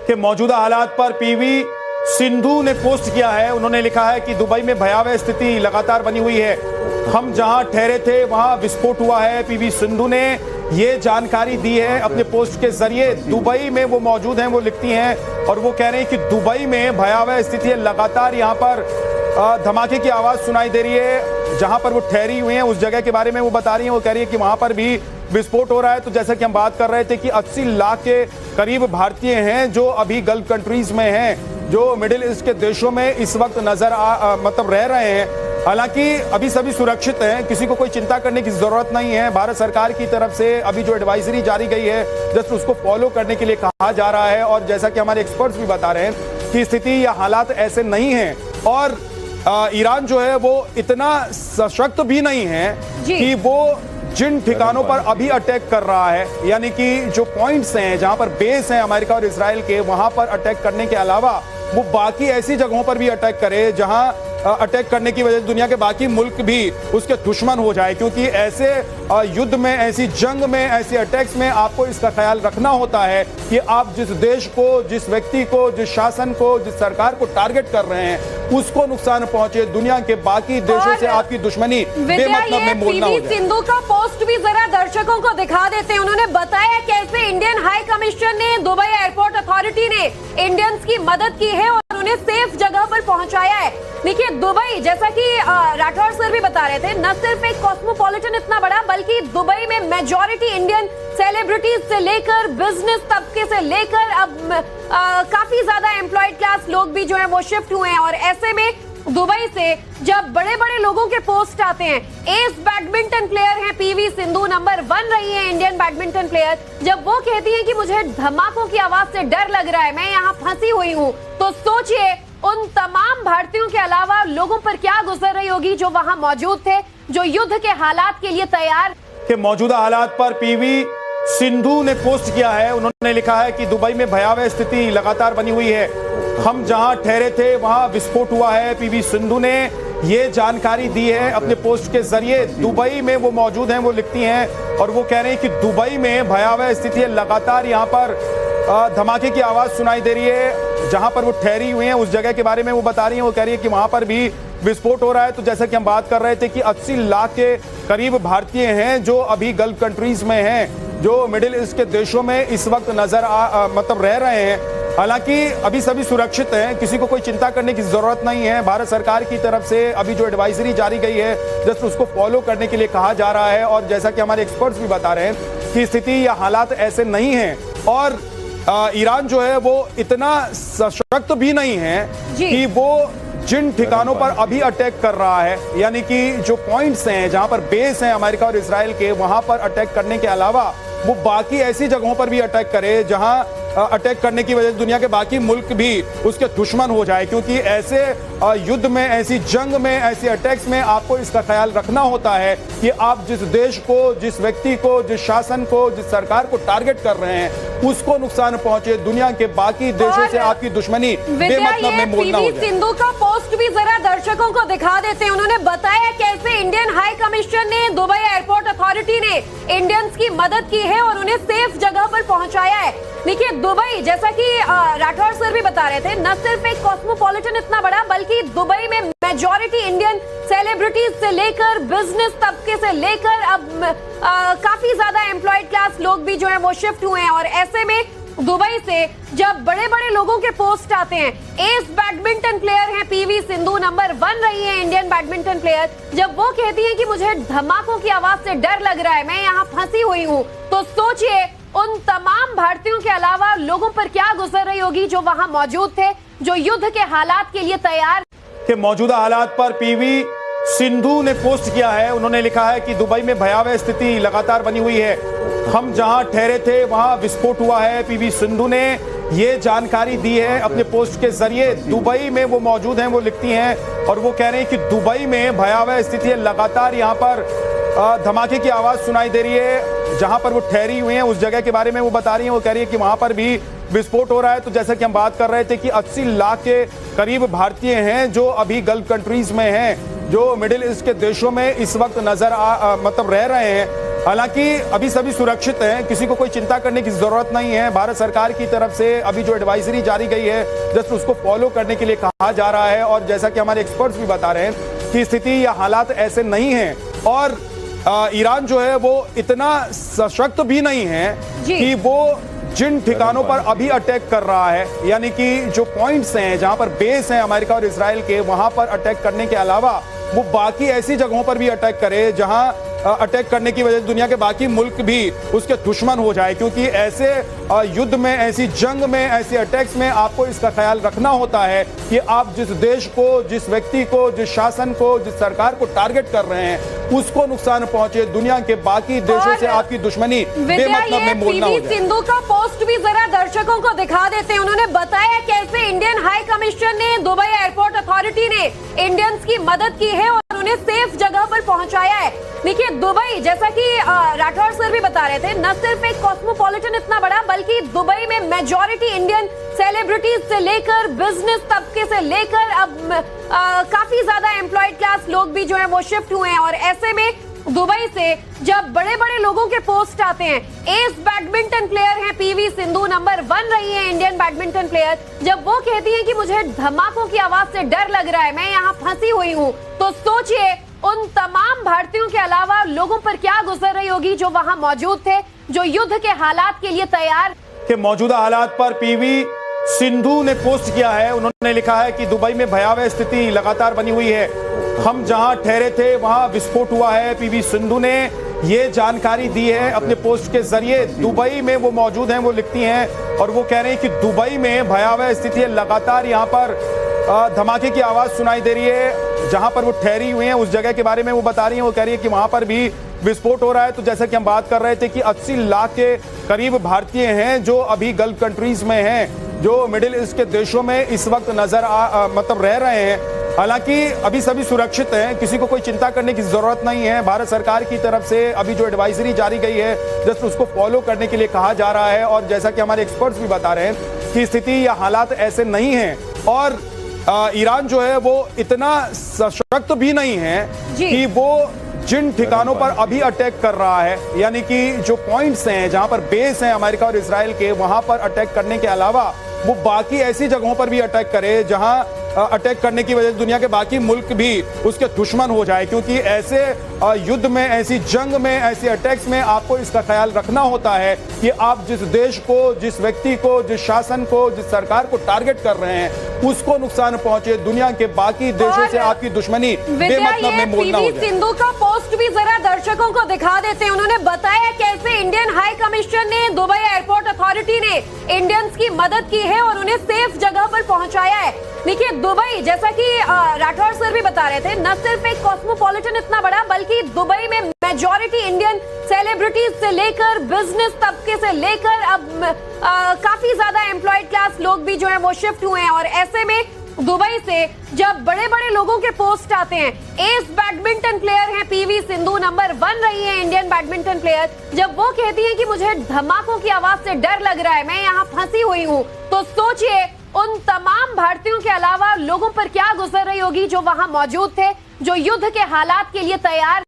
के मौजूदा हालात पर पीवी सिंधु ने पोस्ट किया है। उन्होंने लिखा है कि दुबई में भयावह स्थिति लगातार बनी हुई है। हम जहां ठहरे थे वहां विस्फोट हुआ है। पीवी सिंधु ने ये जानकारी दी है अपने पोस्ट के जरिए। दुबई में वो मौजूद हैं, वो लिखती हैं और वो कह रहे हैं कि दुबई में भयावह स्थिति है। लगातार यहाँ पर धमाके की आवाज सुनाई दे रही है। जहां पर वो ठहरी हुई हैं उस जगह के बारे में वो बता रही हैं। वो कह रही है कि वहां पर भी विस्फोट हो रहा है। तो जैसा कि हम बात कर रहे थे कि 80 लाख के करीब भारतीय हैं जो अभी गल्फ कंट्रीज में हैं, जो मिडिल ईस्ट के देशों में इस वक्त मतलब रह रहे हैं। हालांकि अभी सभी सुरक्षित हैं, किसी को कोई चिंता करने की जरूरत नहीं है। भारत सरकार की तरफ से अभी जो एडवाइजरी जारी गई है जस्ट उसको फॉलो करने के लिए कहा जा रहा है। और जैसा कि हमारे एक्सपर्ट्स भी बता रहे हैं कि स्थिति या हालात ऐसे नहीं हैं और ईरान जो है वो इतना सशक्त भी नहीं है कि वो जिन ठिकानों पर अभी अटैक कर रहा है, यानी कि जो पॉइंट्स हैं जहां पर बेस हैं अमेरिका और इजराइल के, वहां पर अटैक करने के अलावा वो बाकी ऐसी जगहों पर भी अटैक करे जहां अटैक करने की वजह से दुनिया के बाकी मुल्क भी उसके दुश्मन हो जाए। क्योंकि ऐसे युद्ध में, ऐसी जंग में, ऐसे अटैक्स में आपको इसका ख्याल रखना होता है कि आप जिस देश को, जिस व्यक्ति को, जिस शासन को, जिस सरकार को टारगेट कर रहे हैं उसको नुकसान पहुंचे। दुनिया के बाकी देशों से आपकी दुश्मनी बेमतलब में मोल ना हो जाए। सिंधु का पोस्ट भी जरा दर्शकों को दिखा देते हैं। उन्होंने बताया कैसे इंडियन हाई कमीशन ने, दुबई एयरपोर्ट अथॉरिटी ने इंडियंस की मदद की है और उन्हें सेफ जगह पर पहुंचाया है। देखिए दुबई, जैसा कि राठौर सर भी बता रहे थे, न सिर्फ एक कॉस्मोपॉलिटन इतना बड़ा बल्कि दुबई में मेजॉरिटी इंडियन सेलिब्रिटीज से लेकर बिजनेस तबके से लेकर अब काफी ज्यादा एम्प्लॉयड क्लास लोग भी जो है वो शिफ्ट हुए हैं। और ऐसे में दुबई से जब बड़े बड़े लोगों के पोस्ट आते हैं, एस बैडमिंटन प्लेयर हैं पीवी सिंधु, नंबर 1 रही है इंडियन बैडमिंटन प्लेयर, जब वो कहती हैं कि मुझे धमाकों की आवाज से डर लग रहा है, मैं यहाँ फंसी हुई हूँ, तो सोचिए उन तमाम भारतीयों के अलावा लोगों पर क्या गुजर रही होगी जो वहां मौजूद थे, जो युद्ध के हालात के लिए तैयार। के मौजूदा हालात पर पीवी सिंधु ने पोस्ट किया है। उन्होंने लिखा है कि दुबई में भयावह स्थिति लगातार बनी हुई है। हम जहां ठहरे थे वहां विस्फोट हुआ है। पीवी सिंधु ने ये जानकारी दी है अपने पोस्ट के जरिए। दुबई में वो मौजूद हैं, वो लिखती हैं और वो कह रहे हैं कि दुबई में भयावह स्थिति है। लगातार यहाँ पर धमाके की आवाज सुनाई दे रही है। जहां पर वो ठहरी हुई हैं उस जगह के बारे में वो बता रही हैं। वो कह रही है कि वहां पर भी विस्फोट हो रहा है। तो जैसा कि हम बात कर रहे थे कि 80 लाख के करीब भारतीय हैं जो अभी गल्फ कंट्रीज में हैं, जो मिडिल ईस्ट के देशों में इस वक्त मतलब रह रहे हैं। हालांकि अभी सभी सुरक्षित हैं, किसी को कोई चिंता करने की जरूरत नहीं है। भारत सरकार की तरफ से अभी जो एडवाइजरी जारी गई है जस्ट उसको फॉलो करने के लिए कहा जा रहा है। और जैसा कि हमारे एक्सपर्ट्स भी बता रहे हैं कि स्थिति या हालात ऐसे नहीं हैं और ईरान जो है वो इतना सशक्त भी नहीं है कि वो जिन ठिकानों पर अभी अटैक कर रहा है, यानी कि जो पॉइंट्स हैं जहां पर बेस हैं अमेरिका और इजराइल के, वहां पर अटैक करने के अलावा वो बाकी ऐसी जगहों पर भी अटैक करे जहां अटैक करने की वजह से दुनिया के बाकी मुल्क भी उसके दुश्मन हो जाए। क्योंकि ऐसे युद्ध में, ऐसी जंग में, ऐसे अटैक्स में आपको इसका ख्याल रखना होता है कि आप जिस देश को, जिस व्यक्ति को, जिस शासन को, जिस सरकार को टारगेट कर रहे हैं उसको नुकसान पहुंचे। दुनिया के बाकी देशों से आपकी दुश्मनी बेमतलब में मोल ना हो जाए। सिंधु का पोस्ट भी जरा दर्शकों को दिखा देते हैं। उन्होंने बताया कैसे इंडियन हाई कमीशन ने, दुबई एयरपोर्ट अथॉरिटी ने इंडियंस की मदद की है और उन्हें सेफ जगह पर पहुंचाया है। देखिए दुबई, जैसा कि राठौर सर भी बता रहे थे, न सिर्फ एक कॉस्मोपॉलिटन इतना बड़ा बल्कि दुबई में मेजॉरिटी इंडियन सेलिब्रिटीज से लेकर बिजनेस तबके से लेकर अब काफी ज्यादा एम्प्लॉयड क्लास लोग भी जो है वो शिफ्ट हुए हैं। और ऐसे में दुबई से जब बड़े बड़े लोगों के पोस्ट आते हैं, एस बैडमिंटन प्लेयर हैं पीवी सिंधु, नंबर 1 रही है इंडियन बैडमिंटन प्लेयर, जब वो कहती हैं कि मुझे धमाकों की आवाज से डर लग रहा है, मैं यहाँ फंसी हुई हूँ, तो सोचिए उन तमाम भारतीयों के अलावा लोगों पर क्या गुजर रही होगी जो वहां मौजूद थे, जो युद्ध के हालात के लिए तैयार। के मौजूदा हालात पर पीवी सिंधु ने पोस्ट किया है। उन्होंने लिखा है कि दुबई में भयावह स्थिति लगातार बनी हुई है। हम जहां ठहरे थे वहां विस्फोट हुआ है। पीवी सिंधु ने ये जानकारी दी है अपने पोस्ट के जरिए। दुबई में वो मौजूद हैं, वो लिखती हैं और वो कह रहे हैं कि दुबई में भयावह स्थिति है। लगातार यहाँ पर धमाके की आवाज सुनाई दे रही है। जहां पर वो ठहरी हुई हैं उस जगह के बारे में वो बता रही हैं। वो कह रही है कि वहां पर भी विस्फोट हो रहा है। तो जैसा कि हम बात कर रहे थे कि 80 लाख के करीब भारतीय हैं जो अभी गल्फ कंट्रीज में हैं, जो मिडिल ईस्ट के देशों में इस वक्त मतलब रह रहे हैं। हालांकि अभी सभी सुरक्षित हैं, किसी को कोई चिंता करने की जरूरत नहीं है। भारत सरकार की तरफ से अभी जो एडवाइजरी जारी गई है जस्ट उसको फॉलो करने के लिए कहा जा रहा है। और जैसा कि हमारे एक्सपर्ट्स भी बता रहे हैं कि स्थिति या हालात ऐसे नहीं हैं और ईरान जो है वो इतना सशक्त भी नहीं है कि वो जिन ठिकानों पर अभी अटैक कर रहा है, यानी कि जो पॉइंट्स हैं जहां पर बेस हैं अमेरिका और इजराइल के, वहां पर अटैक करने के अलावा वो बाकी ऐसी जगहों पर भी अटैक करे जहां अटैक करने की वजह से दुनिया के बाकी मुल्क भी उसके दुश्मन हो जाए। क्योंकि ऐसे युद्ध में, ऐसी जंग में, ऐसे अटैक्स में आपको इसका ख्याल रखना होता है कि आप जिस देश को, जिस व्यक्ति को, जिस शासन को, जिस सरकार को टारगेट कर रहे हैं उसको नुकसान पहुंचे, दुनिया के बाकी देशों से आपकी दुश्मनी बेमतलब में मोल ना हो जाए। सिंधु का पोस्ट भी जरा दर्शकों को दिखा देते हैं। उन्होंने बताया कैसे इंडियन हाई कमीशन ने, दुबई एयरपोर्ट अथॉरिटी ने इंडियंस की मदद की है और उन्हें सेफ जगह पर पहुंचाया है। देखिए दुबई, जैसा कि राठौर सर भी बता रहे थे, न सिर्फ एक कॉस्मोपॉलिटन इतना बड़ा, बल्कि दुबई में मेजॉरिटी इंडियन सेलिब्रिटीज से लेकर बिजनेस तबके से लेकर अब काफी ज्यादा एम्प्लॉयड क्लास लोग भी जो है वो शिफ्ट हुए हैं। और ऐसे में दुबई से जब बड़े बड़े लोगों के पोस्ट आते हैं, एस बैडमिंटन प्लेयर हैं पीवी सिंधु, नंबर 1 रही है इंडियन बैडमिंटन प्लेयर, जब वो कहती है कि मुझे धमाकों की आवाज से डर लग रहा है, मैं यहाँ फंसी हुई हूँ, तो सोचिए उन तमाम भारतीयों के अलावा लोगों पर क्या गुजर रही होगी जो वहां मौजूद थे, जो युद्ध के हालात के लिए तैयार के। मौजूदा हालात पर पीवी सिंधु ने पोस्ट किया है। उन्होंने लिखा है कि दुबई में भयावह स्थिति लगातार बनी हुई है, हम जहां ठहरे थे वहां विस्फोट हुआ है। पीवी सिंधु ने ये जानकारी दी है अपने पोस्ट के जरिए। दुबई में वो मौजूद हैं, वो लिखती हैं और वो कह रहे हैं कि दुबई में भयावह स्थिति है, लगातार यहाँ पर धमाके की आवाज सुनाई दे रही है। जहां पर वो ठहरी हुई हैं उस जगह के बारे में वो बता रही हैं, वो कह रही है कि वहां पर भी विस्फोट हो रहा है। तो जैसा कि हम बात कर रहे थे कि 80 लाख के करीब भारतीय हैं जो अभी गल्फ कंट्रीज में हैं, जो मिडिल ईस्ट के देशों में इस वक्त मतलब रह रहे हैं। हालांकि अभी सभी सुरक्षित हैं, किसी को कोई चिंता करने की जरूरत नहीं है। भारत सरकार की तरफ से अभी जो एडवाइजरी जारी गई है जस्ट उसको फॉलो करने के लिए कहा जा रहा है। और जैसा कि हमारे एक्सपर्ट्स भी बता रहे हैं कि स्थिति या हालात ऐसे नहीं हैं और ईरान जो है वो इतना सशक्त भी नहीं है कि वो जिन ठिकानों पर अभी अटैक कर रहा है, यानी कि जो पॉइंट्स हैं जहां पर बेस हैं अमेरिका और इजराइल के, वहां पर अटैक करने के अलावा वो बाकी ऐसी जगहों पर भी अटैक करे जहां अटैक करने की वजह से दुनिया के बाकी मुल्क भी उसके दुश्मन हो जाए। क्योंकि ऐसे युद्ध में, ऐसी जंग में, ऐसे अटैक्स में आपको इसका ख्याल रखना होता है कि आप जिस देश को, जिस व्यक्ति को, जिस शासन को, जिस सरकार को टारगेट कर रहे हैं उसको नुकसान पहुंचे, दुनिया के बाकी देशों से आपकी दुश्मनी बेमतलब में मोल ना हो जाए। सिंधु का पोस्ट भी जरा दर्शकों को दिखा देते हैं। उन्होंने बताया कैसे इंडियन हाई कमीशन ने, दुबई एयरपोर्ट अथॉरिटी ने इंडियंस की मदद की है और उन्हें सेफ जगह पर पहुंचाया है। देखिए दुबई, जैसा कि राठौर सर भी बता रहे थे, न सिर्फ एक कॉस्मोपॉलिटन इतना बड़ा, बल्कि दुबई में मेजॉरिटी इंडियन सेलिब्रिटीज से लेकर बिजनेस तबके से लेकर अब काफी ज्यादा एम्प्लॉयड क्लास लोग भी जो है वो शिफ्ट हुए हैं। और ऐसे में दुबई से जब बड़े बड़े लोगों के पोस्ट आते हैं, एस बैडमिंटन प्लेयर हैं पीवी सिंधु, नंबर 1 रही है इंडियन बैडमिंटन प्लेयर, जब वो कहती है कि मुझे धमाकों की आवाज से डर लग रहा है, मैं यहाँ फंसी हुई हूँ, तो सोचिए उन तमाम भारतीयों के अलावा लोगों पर क्या गुजर रही होगी जो वहां मौजूद थे, जो युद्ध के हालात के लिए तैयार